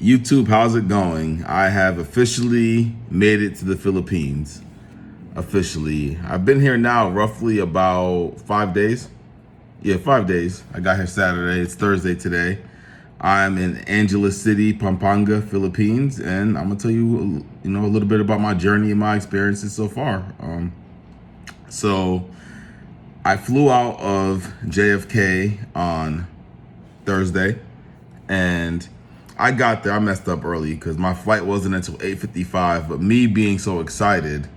YouTube, how's it going? I have officially made it to the Philippines. Officially. I've been here now roughly about 5 days. Yeah, 5 days. I got here Saturday. It's Thursday today. I'm in Angeles City, Pampanga, Philippines, and I'm gonna tell you, a little bit about my journey and my experiences so far. So I flew out of JFK on Thursday, and I got there. I messed up early because my flight wasn't until 8:55. But me being so excited,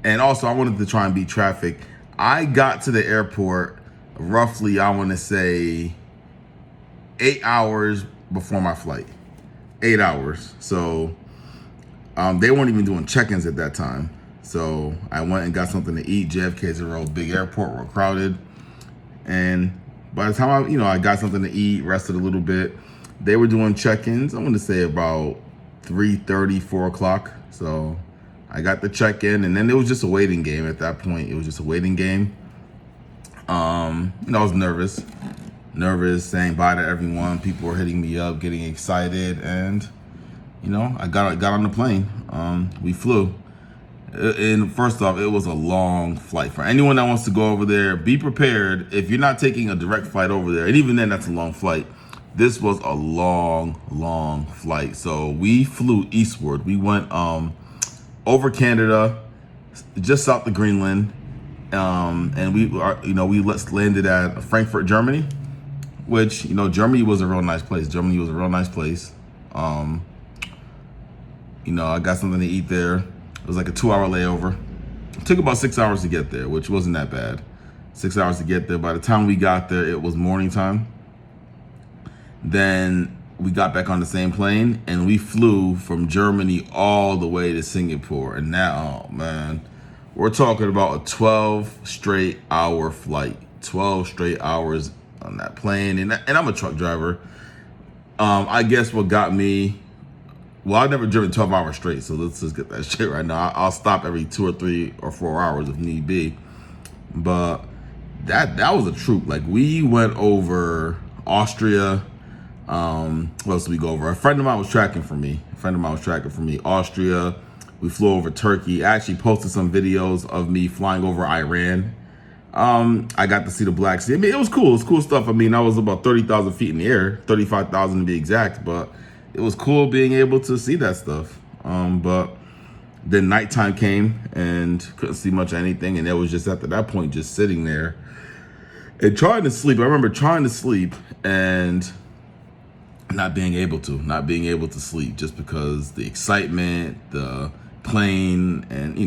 and also I wanted to try and beat traffic, I got to the airport roughly, I want to say, 8 hours before my flight. 8 hours. So they weren't even doing check-ins at that time. So I went and got something to eat. JFK is a real big airport. We're crowded. And by the time I got something to eat, rested a little bit, they were doing check-ins. I'm going to say about 3:30, 4 o'clock. So I got the check-in, and then it was just a waiting game at that point. It was just a waiting game. I was nervous, saying bye to everyone. People were hitting me up, getting excited, and I got on the plane. We flew. And first off, it was a long flight. For anyone that wants to go over there, be prepared. If you're not taking a direct flight over there, and even then, that's a long flight. This was a long flight. So we flew eastward. We went over Canada, just south of Greenland, and we landed at Frankfurt, Germany. Which Germany was a real nice place. I got something to eat there. It was like a 2-hour layover. It took about 6 hours to get there, which wasn't that bad. 6 hours to get there. By the time we got there, it was morning time. Then we got back on the same plane, and we flew from Germany all the way to Singapore. And now, oh man, we're talking about a 12 straight hour flight. 12 straight hours on that plane. And I'm a truck driver. I guess what got me, well, I've never driven 12 hours straight, so let's just get that straight right now. I'll stop every 2 or 3 or 4 hours if need be. But that was a troop. Like, we went over Austria. What else did we go over? A friend of mine was tracking for me. Austria. We flew over Turkey. I actually posted some videos of me flying over Iran. I got to see the Black Sea. I mean, it was cool. It was cool stuff. I mean, I was about 30,000 feet in the air, 35,000 to be exact, but it was cool being able to see that stuff. But then nighttime came and couldn't see much of anything. And it was just after that point, just sitting there and trying to sleep. I remember trying to sleep and not being able to sleep just because the excitement, the plane, and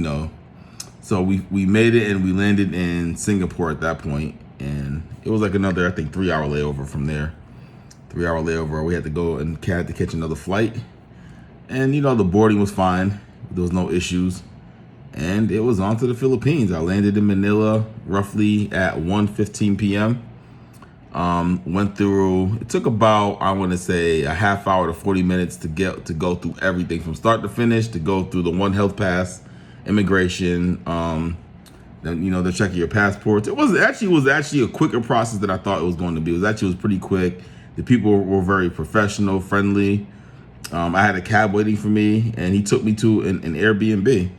so we made it and we landed in Singapore at that point, and it was like another, I think, 3-hour layover from there. 3-hour layover. We had to go and had to catch another flight, and the boarding was fine. There was no issues, and it was on to the Philippines. I landed in Manila roughly at 1:15 p.m. Went through. It took about, I want to say, a half hour to 40 minutes to go through everything from start to finish, to go through the One Health Pass, immigration. Then they're checking your passports. It was actually a quicker process than I thought it was going to be. It was pretty quick. The people were very professional, friendly. I had a cab waiting for me, and he took me to an Airbnb.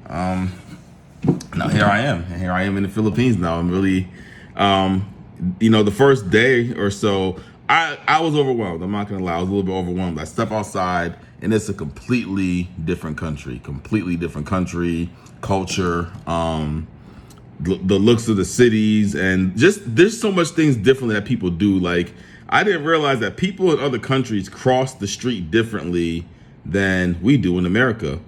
Now here I am. And here I am in the Philippines now. I'm really, the first day or so, I was overwhelmed. I'm not going to lie. I was a little bit overwhelmed. I step outside, and it's a completely different country, culture, the looks of the cities, and just there's so much things differently that people do. Like, I didn't realize that people in other countries cross the street differently than we do in America.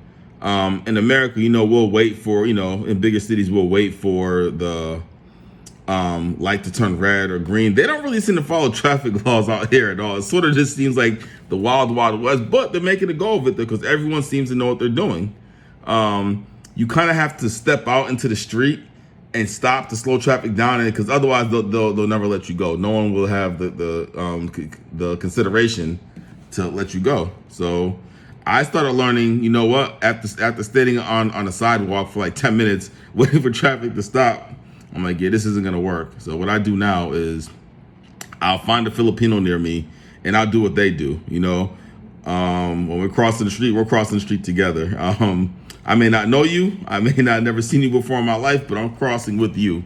In America, we'll wait for, in bigger cities, we'll wait for the light to turn red or green. They don't really seem to follow traffic laws out here at all. It sort of just seems like the wild west, but they're making a go of it because everyone seems to know what they're doing. You kind of have to step out into the street and stop to slow traffic down, because otherwise they'll never let you go. No one will have the consideration to let you go. So I started learning, after standing on a sidewalk for like 10 minutes waiting for traffic to stop, I'm like, yeah, this isn't gonna work. So what I do now is I'll find a Filipino near me and I'll do what they do. When we're crossing the street, we're crossing the street together. I may not know you, I may not never seen you before in my life, but I'm crossing with you.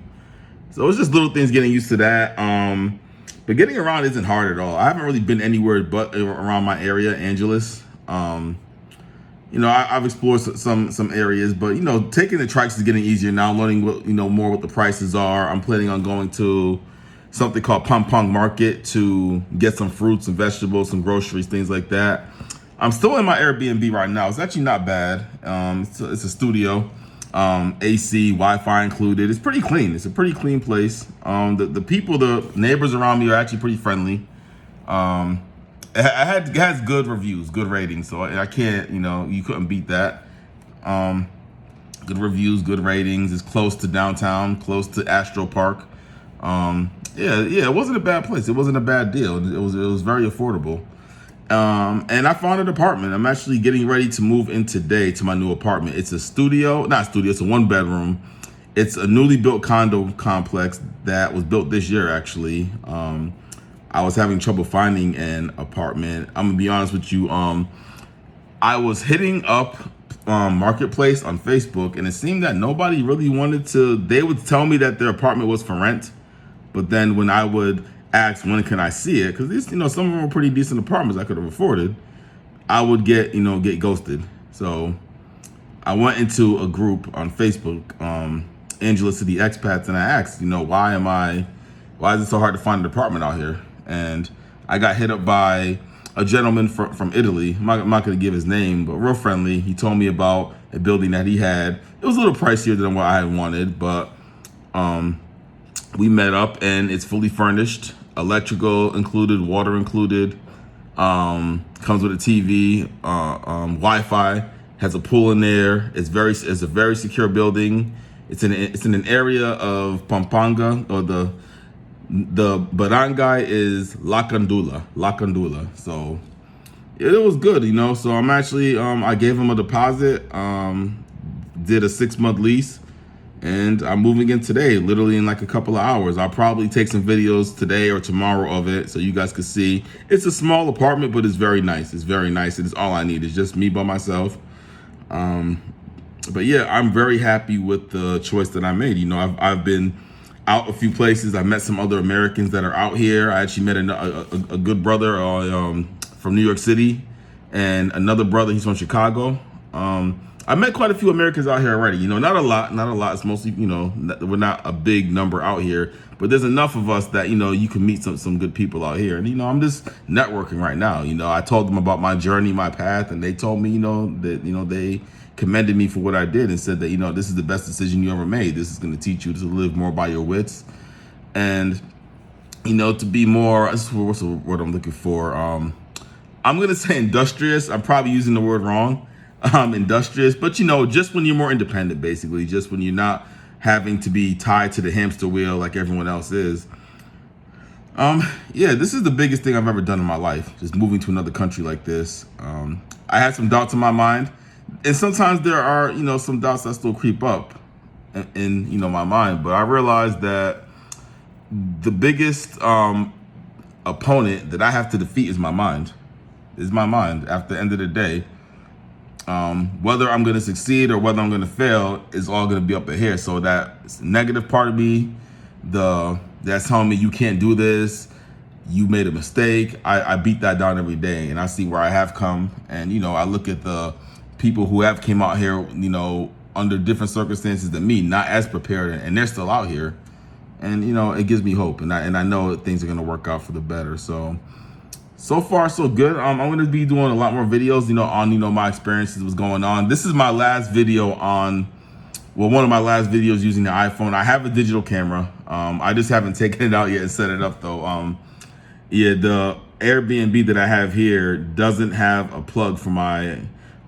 So it's just little things, getting used to that. But getting around isn't hard at all. I haven't really been anywhere but around my area, Angeles. I've explored some areas, but taking the trikes is getting easier now. I'm learning more what the prices are. I'm planning on going to something called Pampang Market to get some fruits and vegetables, some groceries, things like that. I'm still in my Airbnb right now. It's actually not bad. It's a studio, AC, Wi-Fi included. It's pretty clean. It's a pretty clean place. The people, the neighbors around me are actually pretty friendly. It has good reviews, good ratings. So I can't, you couldn't beat that. Good reviews, good ratings. It's close to downtown, close to Astro Park. It wasn't a bad place. It wasn't a bad deal. It was very affordable. And I found an apartment. I'm actually getting ready to move in today to my new apartment. It's a not studio, it's a 1-bedroom. It's a newly built condo complex that was built this year, actually. I was having trouble finding an apartment. I'm gonna be honest with you. I was hitting up Marketplace on Facebook, and it seemed that nobody really wanted to. They would tell me that their apartment was for rent, but then when I would ask when can I see it, because these, some of them were pretty decent apartments I could have afforded, I would get ghosted. So I went into a group on Facebook, Angela City Expats, and I asked, why is it so hard to find an apartment out here? And I got hit up by a gentleman from Italy. I'm not going to give his name, but real friendly. He told me about a building that he had. It was a little pricier than what I had wanted, but we met up, and it's fully furnished, electrical included, water included, comes with a TV, Wi-Fi, has a pool in there. It's a very secure building. It's in an area of Pampanga, or the barangay is Lacandula. So it was good, So I'm actually, I gave him a deposit, did a 6-month lease, and I'm moving in today, literally in like a couple of hours. I'll probably take some videos today or tomorrow of it so you guys can see. It's a small apartment, but it's very nice. It's very nice. It's all I need. It's just me by myself. But yeah, I'm very happy with the choice that I made. I've been out a few places. I met some other Americans that are out here. I actually met a good brother from New York City, and another brother, he's from Chicago. I met quite a few Americans out here already. Not a lot. It's mostly, we're not a big number out here, but there's enough of us that, you can meet some good people out here. And, I'm just networking right now. I told them about my journey, my path, and they told me, that, they commended me for what I did and said that, this is the best decision you ever made. This is going to teach you to live more by your wits and, to be more, what's the word I'm looking for? I'm going to say industrious. I'm probably using the word wrong. Industrious, but just when you're more independent, basically, just when you're not having to be tied to the hamster wheel like everyone else is. This is the biggest thing I've ever done in my life, just moving to another country like this. I had some doubts in my mind, and sometimes there are, some doubts that still creep up in my mind, but I realized that the biggest opponent that I have to defeat is my mind. At the end of the day. Whether I'm going to succeed or whether I'm going to fail is all going to be up in here. So that negative part of me, that's telling me you can't do this, you made a mistake, I beat that down every day, and I see where I have come. And I look at the people who have came out here, under different circumstances than me, not as prepared, and they're still out here. And it gives me hope, and I know that things are going to work out for the better. So far, so good. I'm going to be doing a lot more videos, on, my experiences, what's going on. This is my last video one of my last videos using the iPhone. I have a digital camera. I just haven't taken it out yet and set it up, though. The Airbnb that I have here doesn't have a plug for my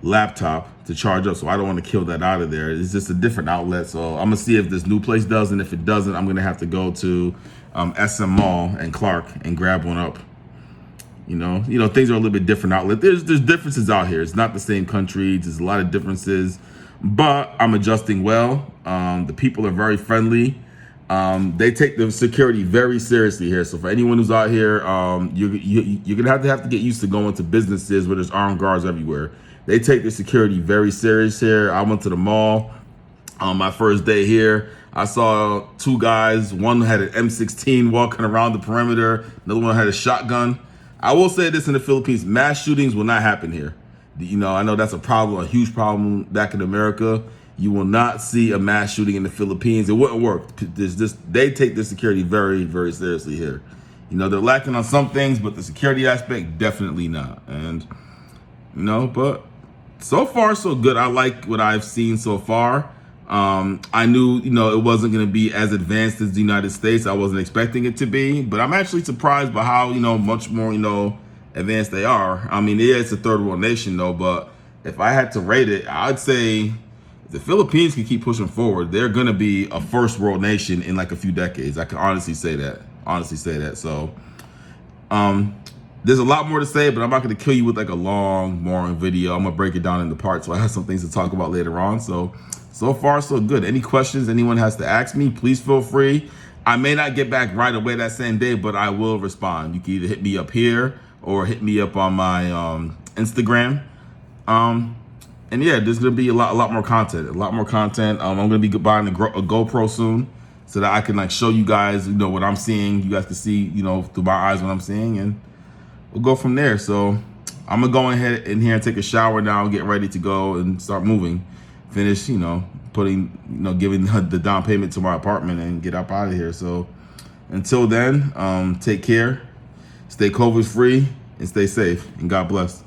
laptop to charge up, so I don't want to kill that out of there. It's just a different outlet. So I'm going to see if this new place does, and if it doesn't, I'm going to have to go to SM Mall and Clark and grab one up. Things are a little bit different outlet. There's differences out here. It's not the same country. There's a lot of differences, but I'm adjusting well. The people are very friendly. They take the security very seriously here. So for anyone who's out here, you're gonna have to get used to going to businesses where there's armed guards everywhere. They take the security very serious here. I went to the mall on my first day here. I saw two guys. One had an M16 walking around the perimeter. Another one had a shotgun. I will say this in the Philippines: mass shootings will not happen here. You know, I know that's a problem, a huge problem back in America. You will not see a mass shooting in the Philippines. It wouldn't work. They take the security very, very seriously here. You know, they're lacking on some things, but the security aspect, definitely not. And, you know, but so far, so good. I like what I've seen so far. I knew, you know, it wasn't going to be as advanced as the United States. I wasn't expecting it to be, but I'm actually surprised by how, you know, much more, you know, advanced they are. I mean, yeah, it's a third world nation though, but if I had to rate it, I'd say if the Philippines can keep pushing forward, they're going to be a first world nation in like a few decades. I can honestly say that. So, there's a lot more to say, but I'm not going to kill you with like a long, boring video. I'm going to break it down into parts. So I have some things to talk about later on. So far, so good. Any questions anyone has to ask me, please feel free. I may not get back right away that same day, but I will respond. You can either hit me up here or hit me up on my Instagram. And yeah, there's gonna be a lot more content. I'm gonna be buying a GoPro soon, so that I can like show you guys, you know, what I'm seeing. You guys can see, you know, through my eyes what I'm seeing, and we'll go from there. So I'm gonna go ahead in here and take a shower now and get ready to go and start moving. Finish, you know, giving the down payment to my apartment and get up out of here. So until then, take care, stay COVID free, and stay safe, and God bless.